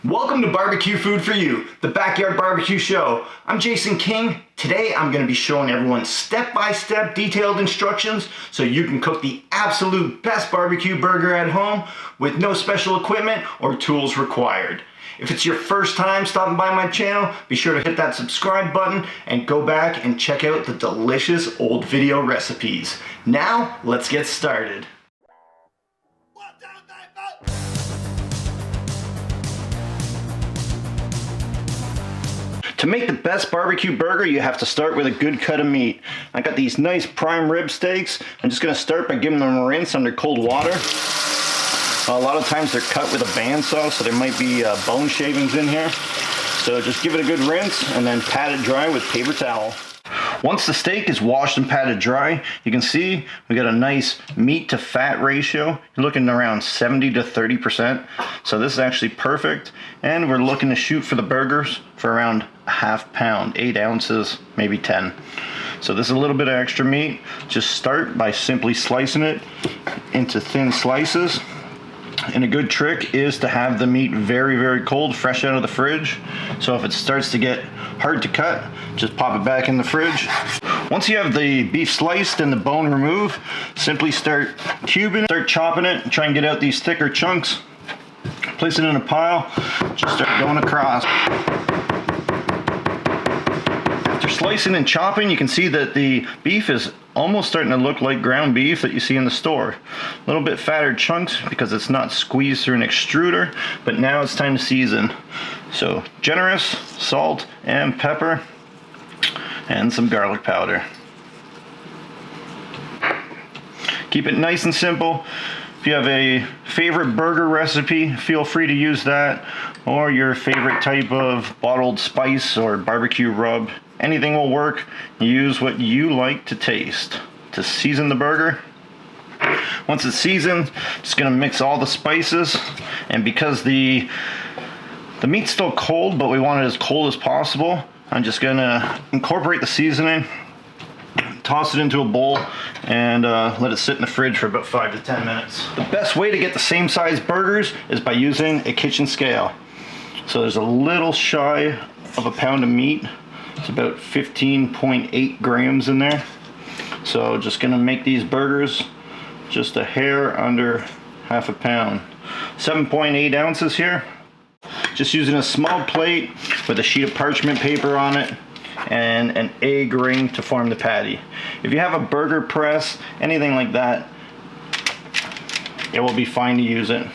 Welcome to Barbecue Food for You, the Backyard Barbecue Show. I'm Jason King. Today I'm going to be showing everyone step-by-step detailed instructions so you can cook the absolute best barbecue burger at home with no special equipment or tools required. If it's your first time stopping by my channel, be sure to hit that subscribe button and go back and check out the delicious old video recipes. Now, let's get started. To make the best barbecue burger, you have to start with a good cut of meat. I got these nice prime rib steaks. I'm just gonna start by giving them a rinse under cold water. A lot of times they're cut with a bandsaw, so there might be bone shavings in here. So just give it a good rinse and then pat it dry with paper towel. Once the steak is washed and patted dry, you can see we got a nice meat to fat ratio. You're looking around 70 to 30%. So this is actually perfect. And we're looking to shoot for the burgers for around a half pound, 8 ounces, maybe 10. So this is a little bit of extra meat. Just start by simply slicing it into thin slices. And a good trick is to have the meat very, very cold, fresh out of the fridge. So if it starts to get hard to cut, just pop it back in the fridge. Once you have the beef sliced and the bone removed, simply start cubing it, start chopping it, try and get out these thicker chunks. Place it in a pile, just start going across. After slicing and chopping, you can see that the beef is almost starting to look like ground beef that you see in the store. A little bit fatter chunks because it's not squeezed through an extruder, but now it's time to season. So generous salt and pepper and some garlic powder. Keep it nice and simple. If you have a favorite burger recipe, feel free to use that, or your favorite type of bottled spice or barbecue rub. Anything will work. Use what you like to taste. To season the burger, once it's seasoned, just gonna mix all the spices, and because the meat's still cold, but we want it as cold as possible, I'm just gonna incorporate the seasoning, toss it into a bowl, and let it sit in the fridge for about 5 to 10 minutes. The best way to get the same size burgers is by using a kitchen scale. So there's a little shy of a pound of meat. It's about 15.8 grams in there. So just gonna make these burgers just a hair under half a pound. 7.8 ounces here. Just using a small plate with a sheet of parchment paper on it and an egg ring to form the patty. If you have a burger press, anything like that, it will be fine to use it.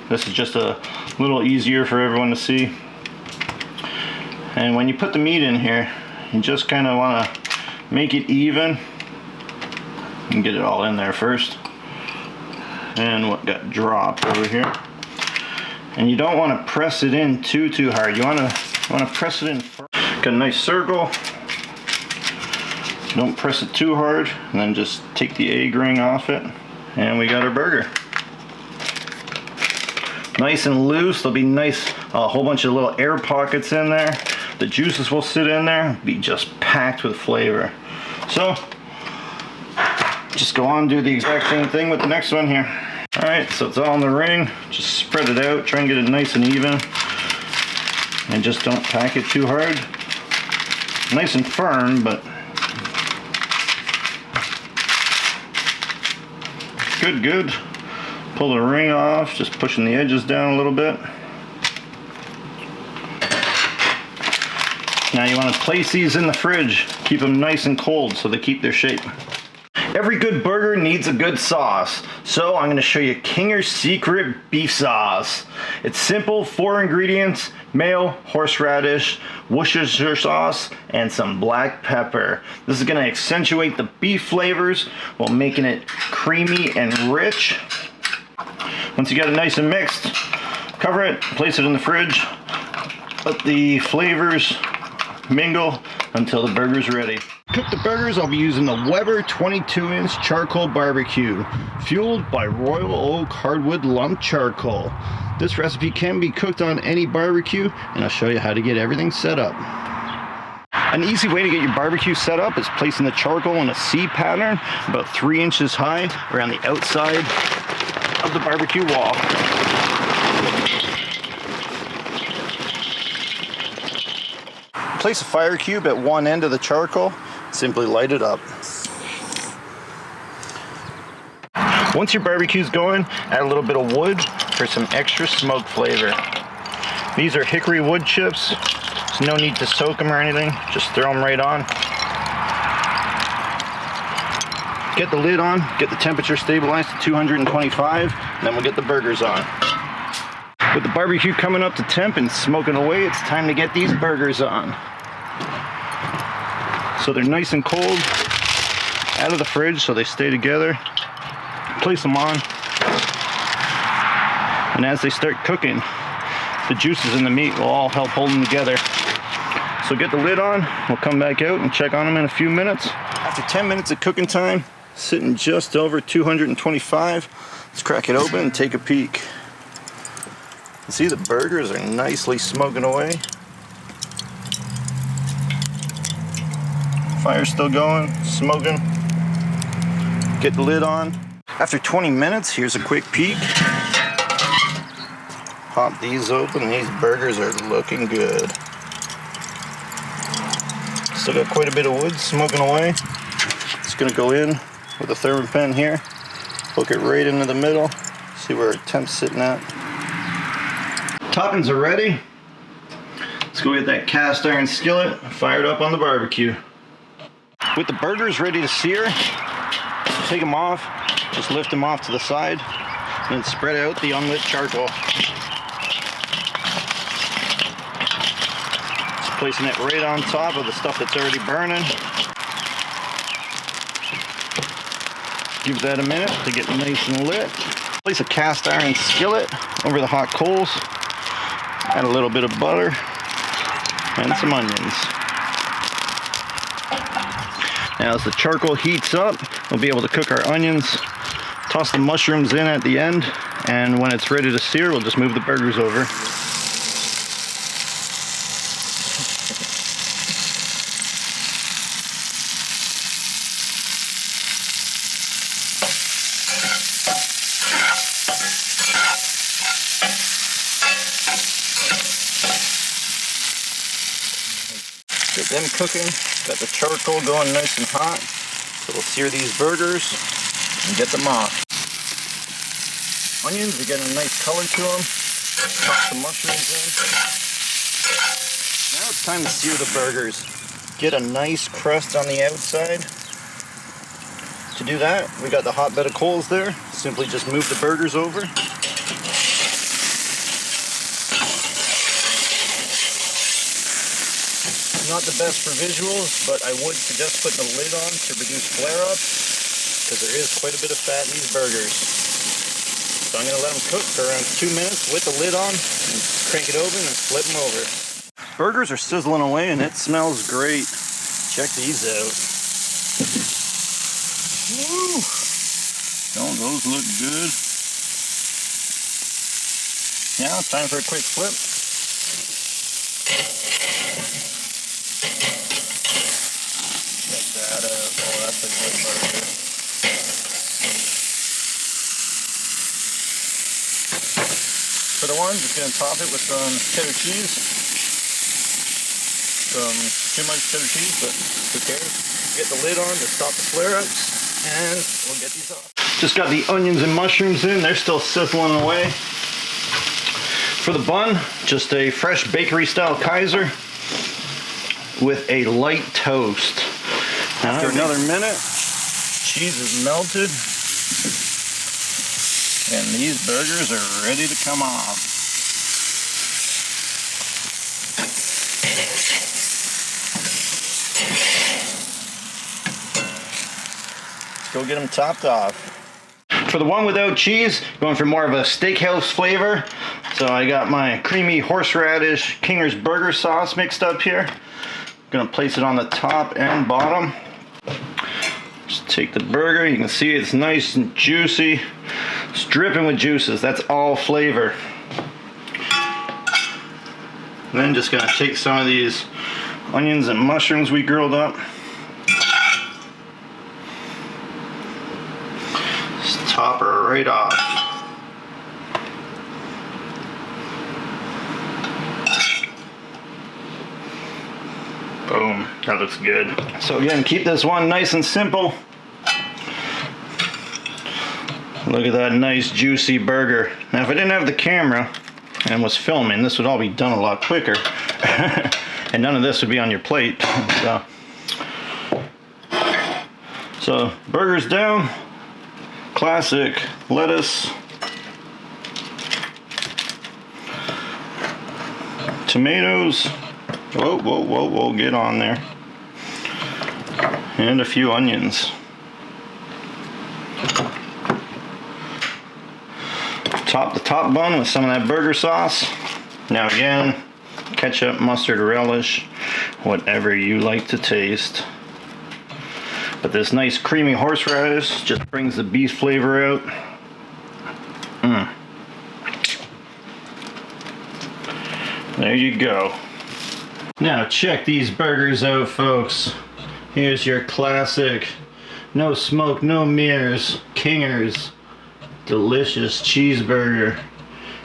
This is just a little easier for everyone to see. And when you put the meat in here, you just kind of want to make it even and get it all in there first. And what got dropped over here. And you don't want to press it in too hard. You want to press it in first. Got a nice circle. Don't press it too hard, and then just take the egg ring off it, and we got our burger. Nice and loose. There'll be a whole bunch of little air pockets in there. The juices will sit in there, be just packed with flavor. So just go on and do the exact same thing with the next one here. All right, so it's all in the ring. Just spread it out, try and get it nice and even, and just don't pack it too hard. Nice and firm, but good. Pull the ring off, just pushing the edges down a little bit. Now you want to place these in the fridge. Keep them nice and cold so they keep their shape. Every good burger needs a good sauce, so I'm going to show you Kinger's Secret Beef Sauce. It's simple, 4 ingredients: mayo, horseradish, Worcestershire sauce, and some black pepper. This is going to accentuate the beef flavors while making it creamy and rich. Once you got it nice and mixed, cover it, place it in the fridge, let the flavors mingle until the burger's ready. To cook the burgers, I'll be using the Weber 22-inch charcoal barbecue, fueled by Royal Oak hardwood lump charcoal. This recipe can be cooked on any barbecue, and I'll show you how to get everything set up. An easy way to get your barbecue set up is placing the charcoal in a C pattern about 3 inches high around the outside of the barbecue wall. Place a fire cube at one end of the charcoal. Simply light it up. Once your barbecue's going, add a little bit of wood for some extra smoke flavor. These are hickory wood chips. There's no need to soak them or anything. Just throw them right on. Get the lid on, get the temperature stabilized to 225, and then we'll get the burgers on. With the barbecue coming up to temp and smoking away, it's time to get these burgers on. So they're nice and cold, out of the fridge so they stay together. Place them on, and as they start cooking, the juices in the meat will all help hold them together. So get the lid on, we'll come back out and check on them in a few minutes. After 10 minutes of cooking time, sitting just over 225, let's crack it open and take a peek. See, the burgers are nicely smoking away. Fire's still going, smoking. Get the lid on. After 20 minutes, here's a quick peek. Pop these open, these burgers are looking good. Still got quite a bit of wood smoking away. It's gonna go in with a ThermaPen here. Hook it right into the middle. See where our temp's sitting at. Toppings are ready. Let's go get that cast iron skillet fired up on the barbecue. With the burgers ready to sear, take them off. Just lift them off to the side and spread out the unlit charcoal. Just placing it right on top of the stuff that's already burning. Give that a minute to get nice and lit. Place a cast iron skillet over the hot coals. Add a little bit of butter and some onions. Now as the charcoal heats up, we'll be able to cook our onions. Toss the mushrooms in at the end, and when it's ready to sear, we'll just move the burgers over. Get them cooking. Got the charcoal going nice and hot. So we'll sear these burgers and get them off. Onions are getting a nice color to them. Toss some mushrooms in. Now it's time to sear the burgers. Get a nice crust on the outside. To do that, we got the hot bed of coals there. Simply just move the burgers over. Not the best for visuals, but I would suggest putting a lid on to reduce flare-ups, because there is quite a bit of fat in these burgers. So I'm going to let them cook for around 2 minutes with the lid on, and crank it open and flip them over. Burgers are sizzling away and it smells great. Check these out. Woo! Don't those look good? Now it's time for a quick flip. That oh, that's a good burger. For the ones, just gonna top it with some cheddar cheese. Too much cheddar cheese, but who cares? Get the lid on to stop the flare-ups, and we'll get these off. Just got the onions and mushrooms in. They're still sizzling away. For the bun, just a fresh bakery-style Kaiser with a light toast. After another minute, cheese is melted, and these burgers are ready to come off. Let's go get them topped off. For the one without cheese, going for more of a steakhouse flavor. So I got my creamy horseradish Kinger's burger sauce mixed up here. Gonna place it on the top and bottom. Just take the burger, you can see it's nice and juicy. It's dripping with juices, that's all flavor. And then just gonna take some of these onions and mushrooms we grilled up. Just top her right off. Boom, that looks good. So again, keep this one nice and simple. Look at that nice juicy burger. Now if I didn't have the camera and was filming, this would all be done a lot quicker. And none of this would be on your plate. So burgers down, classic lettuce, tomatoes, whoa, get on there, and a few onions. Top the top bun with some of that burger sauce. Now again, ketchup, mustard, relish, whatever you like to taste. But this nice creamy horseradish just brings the beef flavor out. There you go. Now check these burgers out, folks. Here's your classic, no smoke, no mirrors, Kingers delicious cheeseburger.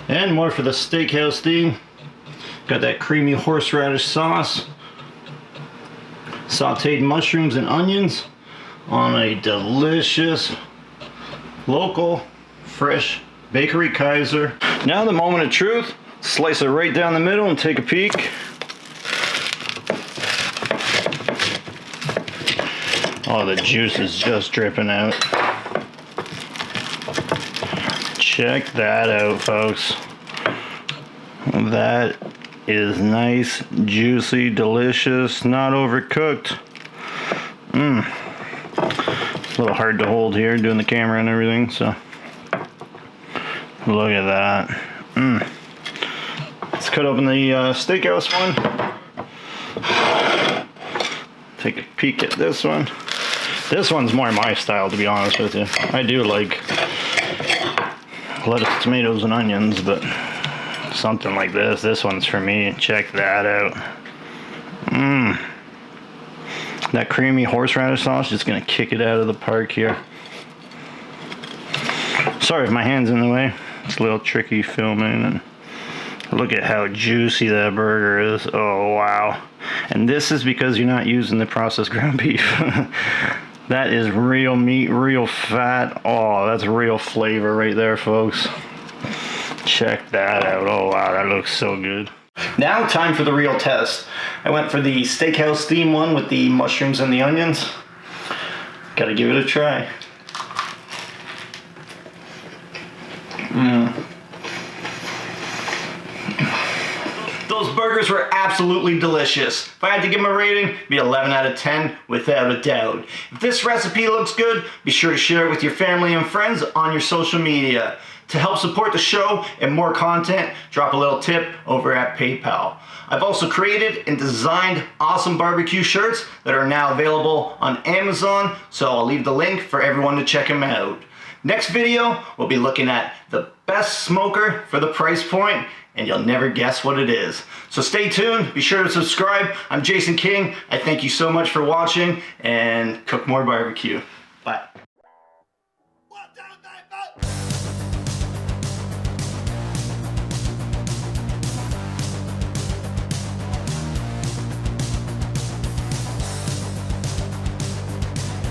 And more for the steakhouse theme. Got that creamy horseradish sauce, sauteed mushrooms and onions on a delicious local fresh bakery Kaiser. Now the moment of truth. Slice it right down the middle and take a peek. Oh, the juice is just dripping out. Check that out, folks. That is nice, juicy, delicious, not overcooked. It's a little hard to hold here doing the camera and everything, so look at that. Let's cut open the steakhouse one. Take a peek at this one. This one's more my style, to be honest with you. I do like lettuce, tomatoes, and onions, but something like this one's for me. Check that out. That creamy horseradish sauce just gonna kick it out of the park here. Sorry if my hand's in the way. It's a little tricky filming. And look at how juicy that burger is. Oh wow. And this is because you're not using the processed ground beef. That is real meat, real fat. Oh, that's real flavor right there, folks. Check that out. Oh wow, that looks so good. Now time for the real test. I went for the steakhouse theme one with the mushrooms and the onions. Gotta give it a try. Those burgers were absolutely delicious. If I had to give them a rating, it'd be 11 out of 10 without a doubt. If this recipe looks good, be sure to share it with your family and friends on your social media. To help support the show and more content, drop a little tip over at PayPal. I've also created and designed awesome barbecue shirts that are now available on Amazon, so I'll leave the link for everyone to check them out. Next video, we'll be looking at the best smoker for the price point, and you'll never guess what it is. So stay tuned, be sure to subscribe. I'm Jason King. I thank you so much for watching, and cook more barbecue. Bye.